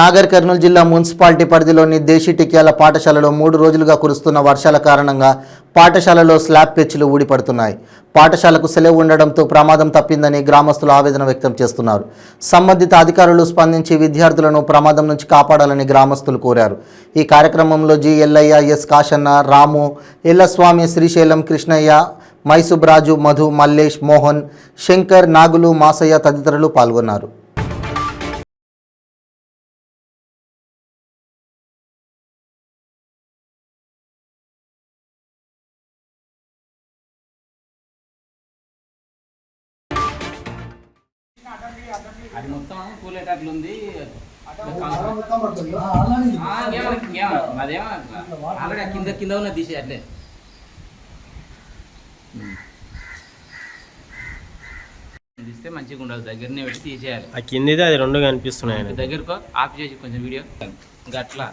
నాగర్ కర్నూలు జిల్లా మున్సిపాలిటీ పరిధిలోని దేశీటిక్యాల పాఠశాలలో 3 రోజులుగా కురుస్తున్న వర్షాల కారణంగా పాఠశాలలో స్లాబ్ పెచ్చులు ఊడిపడుతున్నాయి. పాఠశాలకు సెలవు ఉండడంతో ప్రమాదం తప్పిందని గ్రామస్తులు ఆవేదన వ్యక్తం చేస్తున్నారు. సంబంధిత అధికారులు స్పందించి విద్యార్థులను ప్రమాదం నుంచి కాపాడాలని గ్రామస్తులు కోరారు. ఈ కార్యక్రమంలో జి ఎల్లయ్య, ఎస్ కాశన్న, రాము, ఎల్లస్వామి, శ్రీశైలం, కృష్ణయ్య, మైసుబ్రాజు, మధు, మల్లేష్, మోహన్, శంకర్, నాగులు, మాసయ్య తదితరులు పాల్గొన్నారు. అది మొత్తం కూలేటట్లుంది. అదేమో ఆల్రెడీ కింద కింద ఉన్న తీసే అట్లే తీస్తే మంచిగా ఉండదు. దగ్గరనే పెట్టి తీసేయాలి. ఆ కిందిది అది రెండు కనిపిస్తున్నాయి. దగ్గరకు ఆఫ్ చేసి కొంచెం వీడియో ఇంకా అట్లా